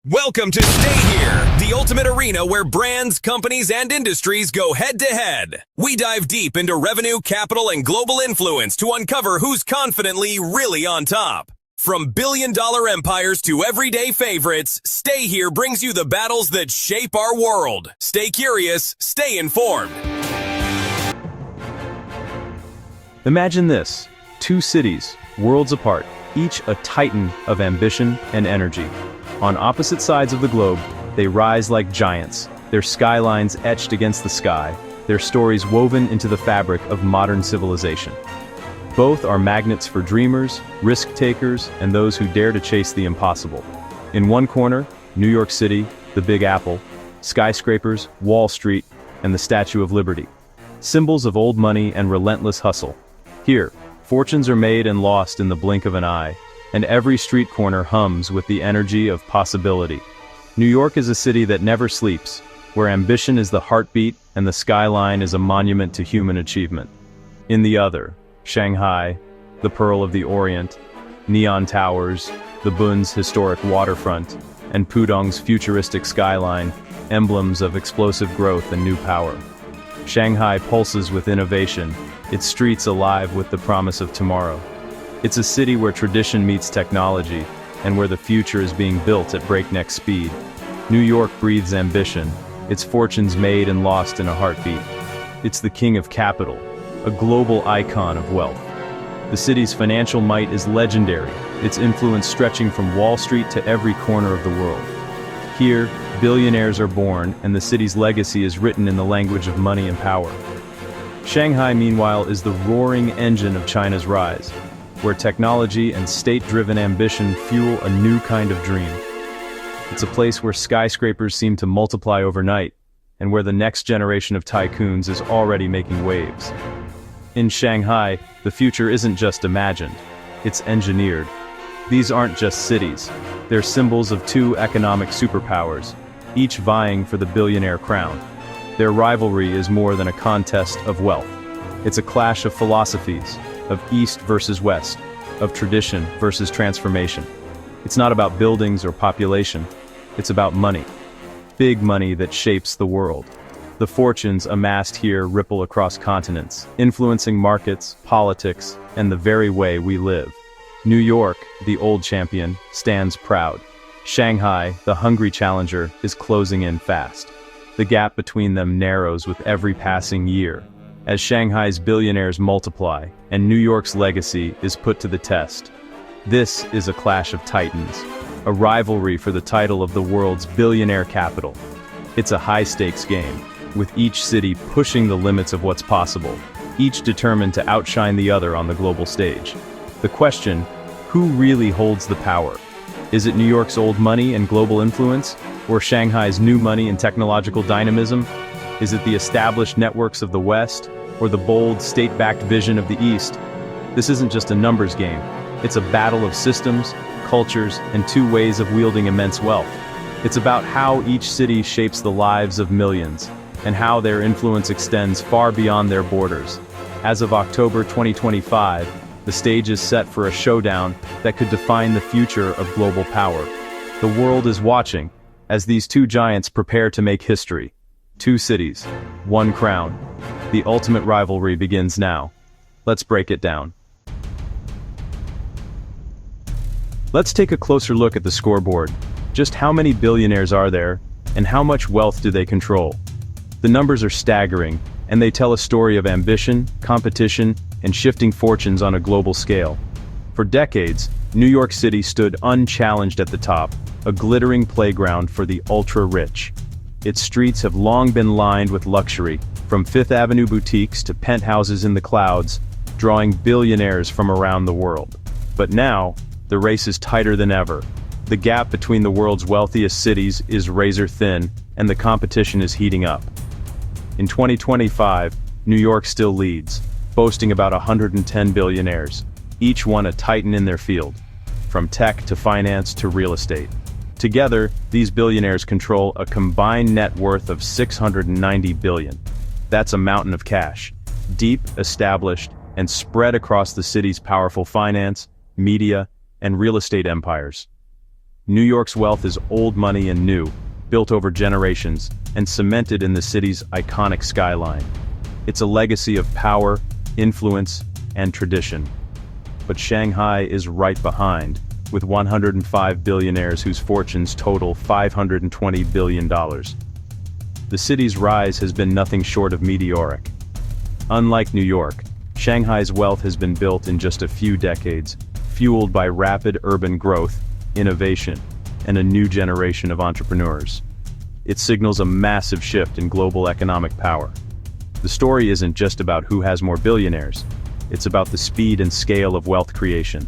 Welcome to Stay Here, the ultimate arena where brands, companies, and industries go head-to-head. We dive deep into revenue, capital, and global influence to uncover who's confidently really on top. From billion-dollar empires to everyday favorites, Stay Here brings you the battles that shape our world. Stay curious, stay informed. Imagine this: two cities, worlds apart, each a titan of ambition and energy. On opposite sides of the globe, they rise like giants, their skylines etched against the sky, their stories woven into the fabric of modern civilization. Both are magnets for dreamers, risk-takers, and those who dare to chase the impossible. In one corner, New York City, the Big Apple, skyscrapers, Wall Street, and the Statue of Liberty. Symbols of old money and relentless hustle. Here, fortunes are made and lost in the blink of an eye, and every street corner hums with the energy of possibility. New York is a city that never sleeps, where ambition is the heartbeat and the skyline is a monument to human achievement. In the other, Shanghai, the Pearl of the Orient, neon towers, the Bun's historic waterfront, and Pudong's futuristic skyline, emblems of explosive growth and new power. Shanghai pulses with innovation, its streets alive with the promise of tomorrow. It's a city where tradition meets technology, and where the future is being built at breakneck speed. New York breathes ambition, its fortunes made and lost in a heartbeat. It's the king of capital, a global icon of wealth. The city's financial might is legendary, its influence stretching from Wall Street to every corner of the world. Here, billionaires are born, and the city's legacy is written in the language of money and power. Shanghai, meanwhile, is the roaring engine of China's rise, where technology and state-driven ambition fuel a new kind of dream. It's a place where skyscrapers seem to multiply overnight, and where the next generation of tycoons is already making waves. In Shanghai, the future isn't just imagined, it's engineered. These aren't just cities, they're symbols of two economic superpowers, each vying for the billionaire crown. Their rivalry is more than a contest of wealth. It's a clash of philosophies, of East versus West, of tradition versus transformation. It's not about buildings or population, it's about money. Big money that shapes the world. The fortunes amassed here ripple across continents, influencing markets, politics, and the very way we live. New York, the old champion, stands proud. Shanghai, the hungry challenger, is closing in fast. The gap between them narrows with every passing year, as Shanghai's billionaires multiply, and New York's legacy is put to the test. This is a clash of titans, a rivalry for the title of the world's billionaire capital. It's a high-stakes game, with each city pushing the limits of what's possible, each determined to outshine the other on the global stage. The question, who really holds the power? Is it New York's old money and global influence, or Shanghai's new money and technological dynamism? Is it the established networks of the West, or the bold, state-backed vision of the East? This isn't just a numbers game. It's a battle of systems, cultures, and two ways of wielding immense wealth. It's about how each city shapes the lives of millions, and how their influence extends far beyond their borders. As of October 2025, the stage is set for a showdown that could define the future of global power. The world is watching, as these two giants prepare to make history. Two cities, one crown. The ultimate rivalry begins now. Let's break it down. Let's take a closer look at the scoreboard. Just how many billionaires are there, and how much wealth do they control? The numbers are staggering, and they tell a story of ambition, competition, and shifting fortunes on a global scale. For decades, New York City stood unchallenged at the top, a glittering playground for the ultra-rich. Its streets have long been lined with luxury, from Fifth Avenue boutiques to penthouses in the clouds, drawing billionaires from around the world. But now, the race is tighter than ever. The gap between the world's wealthiest cities is razor thin, and the competition is heating up. In 2025, New York still leads, boasting about 110 billionaires, each one a titan in their field, from tech to finance to real estate. Together, these billionaires control a combined net worth of $690 billion. That's a mountain of cash, deep, established, and spread across the city's powerful finance, media, and real estate empires. New York's wealth is old money and new, built over generations, and cemented in the city's iconic skyline. It's a legacy of power, influence, and tradition. But Shanghai is right behind, with 105 billionaires whose fortunes total $520 billion. The city's rise has been nothing short of meteoric. Unlike New York, Shanghai's wealth has been built in just a few decades, fueled by rapid urban growth, innovation, and a new generation of entrepreneurs. It signals a massive shift in global economic power. The story isn't just about who has more billionaires, it's about the speed and scale of wealth creation.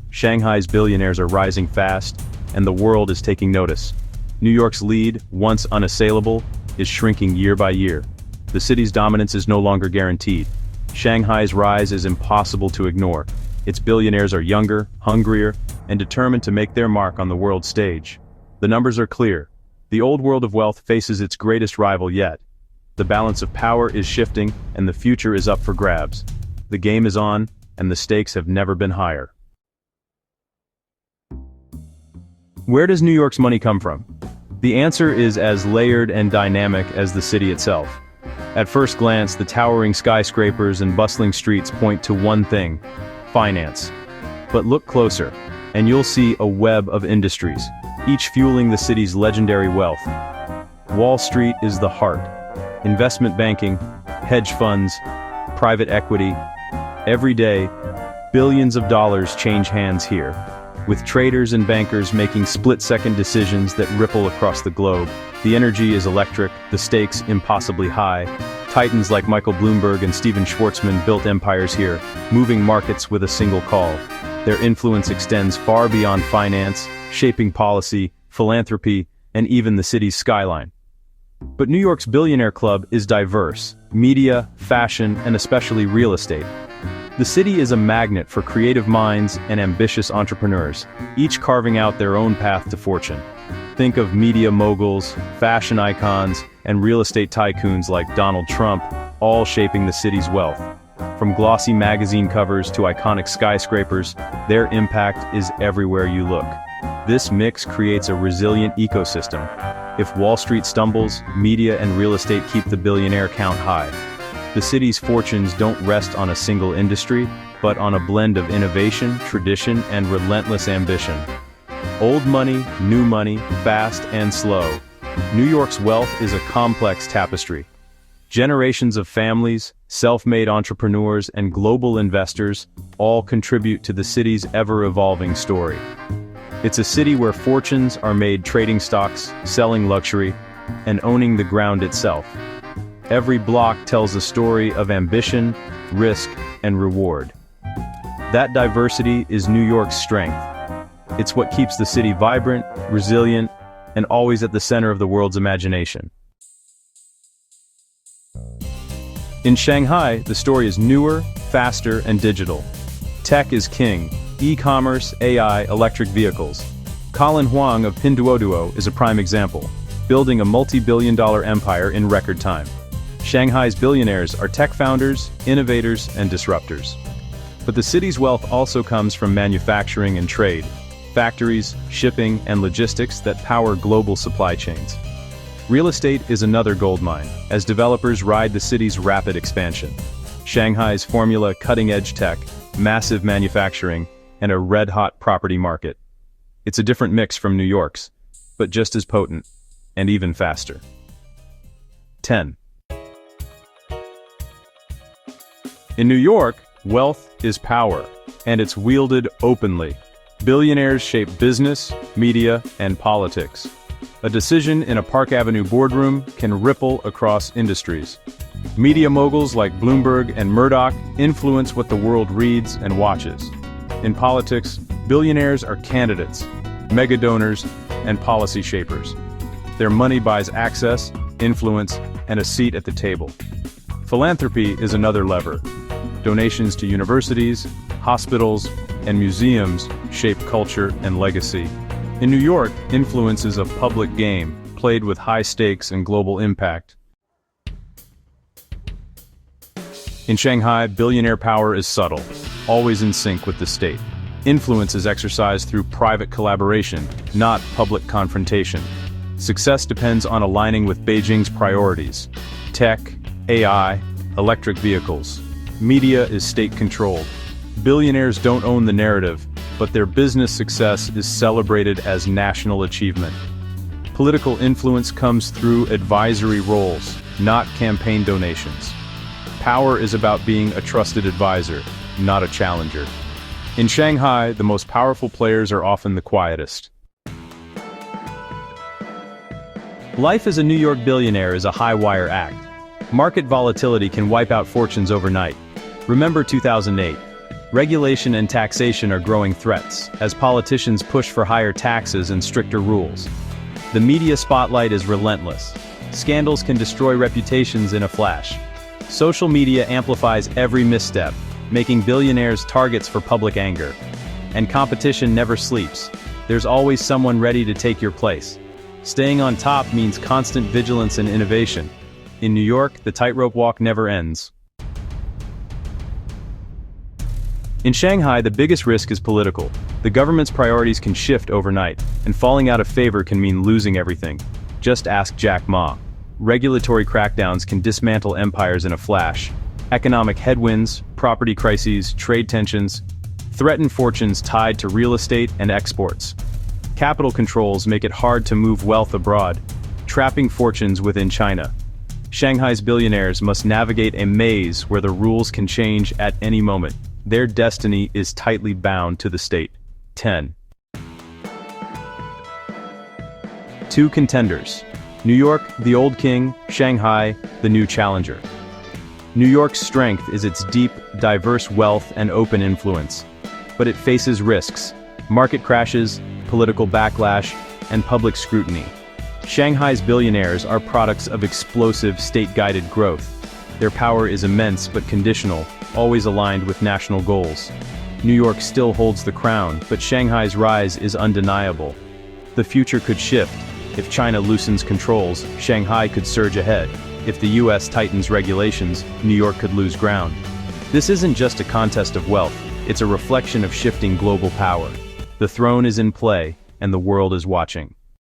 Shanghai's billionaires are rising fast, and the world is taking notice. New York's lead, once unassailable, is shrinking year by year. The city's dominance is no longer guaranteed. Shanghai's rise is impossible to ignore. Its billionaires are younger, hungrier, and determined to make their mark on the world stage. The numbers are clear. The old world of wealth faces its greatest rival yet. The balance of power is shifting, and the future is up for grabs. The game is on, and the stakes have never been higher. Where does New York's money come from? The answer is as layered and dynamic as the city itself. At first glance, the towering skyscrapers and bustling streets point to one thing: finance. But look closer, and you'll see a web of industries, each fueling the city's legendary wealth. Wall Street is the heart. Investment banking, hedge funds, private equity. Every day, billions of dollars change hands here, with traders and bankers making split-second decisions that ripple across the globe. The energy is electric, the stakes impossibly high. Titans like Michael Bloomberg and Stephen Schwarzman built empires here, moving markets with a single call. Their influence extends far beyond finance, shaping policy, philanthropy, and even the city's skyline. But New York's Billionaire Club is diverse: media, fashion, and especially real estate. The city is a magnet for creative minds and ambitious entrepreneurs, each carving out their own path to fortune. Think of media moguls, fashion icons, and real estate tycoons like Donald Trump, all shaping the city's wealth. From glossy magazine covers to iconic skyscrapers, their impact is everywhere you look. This mix creates a resilient ecosystem. If Wall Street stumbles, media and real estate keep the billionaire count high. The city's fortunes don't rest on a single industry, but on a blend of innovation, tradition, and relentless ambition. Old money, new money, fast and slow. New York's wealth is a complex tapestry. Generations of families, self-made entrepreneurs, and global investors all contribute to the city's ever-evolving story. It's a city where fortunes are made trading stocks, selling luxury, and owning the ground itself. Every block tells a story of ambition, risk, and reward. That diversity is New York's strength. It's what keeps the city vibrant, resilient, and always at the center of the world's imagination. In Shanghai, the story is newer, faster, and digital. Tech is king: e-commerce, AI, electric vehicles. Colin Huang of Pinduoduo is a prime example, building a multi-billion-dollar empire in record time. Shanghai's billionaires are tech founders, innovators, and disruptors. But the city's wealth also comes from manufacturing and trade, factories, shipping, and logistics that power global supply chains. Real estate is another goldmine, as developers ride the city's rapid expansion. Shanghai's formula: cutting-edge tech, massive manufacturing, and a red-hot property market. It's a different mix from New York's, but just as potent, and even faster. 10. In New York, wealth is power, and it's wielded openly. Billionaires shape business, media, and politics. A decision in a Park Avenue boardroom can ripple across industries. Media moguls like Bloomberg and Murdoch influence what the world reads and watches. In politics, billionaires are candidates, mega donors, and policy shapers. Their money buys access, influence, and a seat at the table. Philanthropy is another lever. Donations to universities, hospitals, and museums shape culture and legacy. In New York, influence is a public game, played with high stakes and global impact. In Shanghai, billionaire power is subtle, always in sync with the state. Influence is exercised through private collaboration, not public confrontation. Success depends on aligning with Beijing's priorities: tech, AI, electric vehicles. Media is state-controlled. Billionaires don't own the narrative, but their business success is celebrated as national achievement. Political influence comes through advisory roles, not campaign donations. Power is about being a trusted advisor, not a challenger. In Shanghai, the most powerful players are often the quietest. Life as a New York billionaire is a high-wire act. Market volatility can wipe out fortunes overnight. Remember 2008. Regulation and taxation are growing threats, as politicians push for higher taxes and stricter rules. The media spotlight is relentless. Scandals can destroy reputations in a flash. Social media amplifies every misstep, making billionaires targets for public anger. And competition never sleeps. There's always someone ready to take your place. Staying on top means constant vigilance and innovation. In New York, the tightrope walk never ends. In Shanghai, the biggest risk is political. The government's priorities can shift overnight, and falling out of favor can mean losing everything. Just ask Jack Ma. Regulatory crackdowns can dismantle empires in a flash. Economic headwinds, property crises, trade tensions threaten fortunes tied to real estate and exports. Capital controls make it hard to move wealth abroad, trapping fortunes within China. Shanghai's billionaires must navigate a maze where the rules can change at any moment. Their destiny is tightly bound to the state. 10. Two contenders. New York, the old king; Shanghai, the new challenger. New York's strength is its deep, diverse wealth and open influence. But it faces risks: market crashes, political backlash, and public scrutiny. Shanghai's billionaires are products of explosive state-guided growth. Their power is immense but conditional, always aligned with national goals. New York still holds the crown, but Shanghai's rise is undeniable. The future could shift. If China loosens controls, Shanghai could surge ahead. If the US tightens regulations, New York could lose ground. This isn't just a contest of wealth, it's a reflection of shifting global power. The throne is in play, and the world is watching.